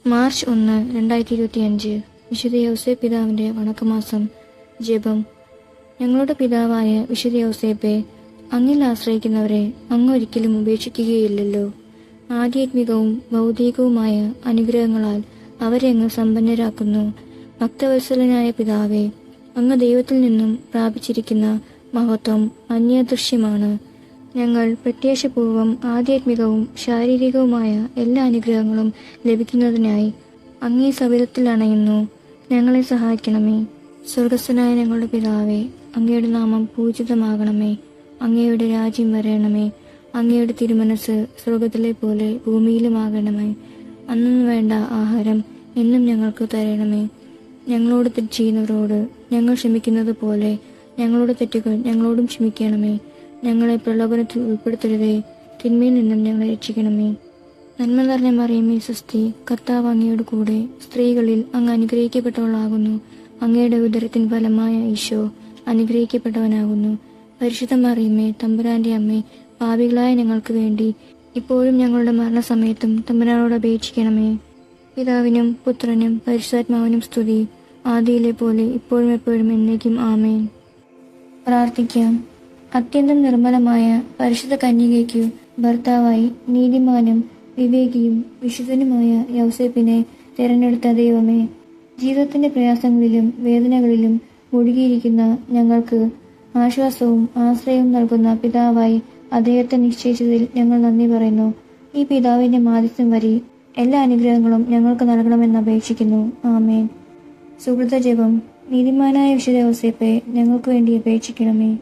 March 1, 2025 വിശുദ്ധ യൗസേപ്പ് പിതാവിന്റെ വണക്കമാസം. ജപം. ഞങ്ങളുടെ പിതാവായ വിശുദ്ധ യൗസേപ്പെ, അങ്ങിൽ ആശ്രയിക്കുന്നവരെ അങ്ങ് ഒരിക്കലും ഉപേക്ഷിക്കുകയില്ലല്ലോ. ആധ്യാത്മികവും ഭൗതികവുമായ അനുഗ്രഹങ്ങളാൽ അവരെ അങ്ങ് സമ്പന്നരാക്കുന്നു. ഭക്തവത്സലനായ പിതാവേ, അങ്ങ് ദൈവത്തിൽ നിന്നും പ്രാപിച്ചിരിക്കുന്ന മഹത്വം അന്യദൃശ്യമാണ്. ഞങ്ങൾ പ്രത്യാശപൂർവം ആധ്യാത്മികവും ശാരീരികവുമായ എല്ലാ അനുഗ്രഹങ്ങളും ലഭിക്കുന്നതിനായി അങ്ങേ സവിധത്തിൽ അണയുന്നു. ഞങ്ങളെ സഹായിക്കണമേ. സ്വർഗസ്ഥനായ ഞങ്ങളുടെ പിതാവേ, അങ്ങയുടെ നാമം പൂജിതമാകണമേ. അങ്ങയുടെ രാജ്യം വരണമേ. അങ്ങയുടെ തിരുമനസ് സ്വർഗത്തിലെ പോലെ ഭൂമിയിലുമാകണമേ. അന്നു വേണ്ട ആഹാരം എന്നും ഞങ്ങൾക്ക് തരണമേ. ഞങ്ങളോട് തെറ്റ് ചെയ്യുന്നവരോട് ഞങ്ങൾ ക്ഷമിക്കുന്നത് പോലെ ഞങ്ങളുടെ തെറ്റുകൾ ഞങ്ങളോടും ക്ഷമിക്കണമേ. ഞങ്ങളെ പ്രലോഭനത്തിൽ ഉൾപ്പെടുത്തരുതേ, തിന്മയിൽ നിന്നും ഞങ്ങളെ രക്ഷിക്കണമേ. നന്മ നിറഞ്ഞ മറിയമേ സ്വസ്തി, കർത്താവ് അങ്ങയോട് കൂടെ സ്ത്രീകളിൽ അങ്ങ് അനുഗ്രഹിക്കപ്പെട്ടവളാകുന്നു. അങ്ങയുടെ ഉദരത്തിൻ ഫലമായ ഈശോ അനുഗ്രഹിക്കപ്പെട്ടവനാകുന്നു. പരിശുദ്ധ മറിയമേ, തമ്പുരാന്റെ അമ്മേ, പാപികളായ ഞങ്ങൾക്ക് വേണ്ടി ഇപ്പോഴും ഞങ്ങളുടെ മരണസമയത്തും തമ്പുരാനോട് അപേക്ഷിക്കണമേ. പിതാവിനും പുത്രനും പരിശുദ്ധാത്മാവിനും സ്തുതി, ആദിയിലെ പോലെ ഇപ്പോഴും എപ്പോഴും എന്നേക്കും ആമേൻ. പ്രാർത്ഥിക്കാം. അത്യന്തം നിർമ്മലമായ പരിശുദ്ധ കന്യകയ്ക്കു ഭർത്താവായി നീതിമാനും വിവേകിയും വിശുദ്ധനുമായ യൗസേപ്പിനെ തിരഞ്ഞെടുത്ത ദൈവമേ, ജീവിതത്തിന്റെ പ്രയാസങ്ങളിലും വേദനകളിലും മുഴുകിയിരിക്കുന്ന ഞങ്ങൾക്ക് ആശ്വാസവും ആശ്രയവും നൽകുന്ന പിതാവായി അദ്ദേഹത്തെ നിശ്ചയിച്ചതിൽ ഞങ്ങൾ നന്ദി പറയുന്നു. ഈ പിതാവിന്റെ മാധ്യസ്ഥം വഴി എല്ലാ അനുഗ്രഹങ്ങളും ഞങ്ങൾക്ക് നൽകണമെന്ന് അപേക്ഷിക്കുന്നു. ആമേൻ. സുഹൃത ജപം. നീതിമാനായ വിശുദ്ധ യൗസേപ്പെ, ഞങ്ങൾക്ക് വേണ്ടി അപേക്ഷിക്കണമേ.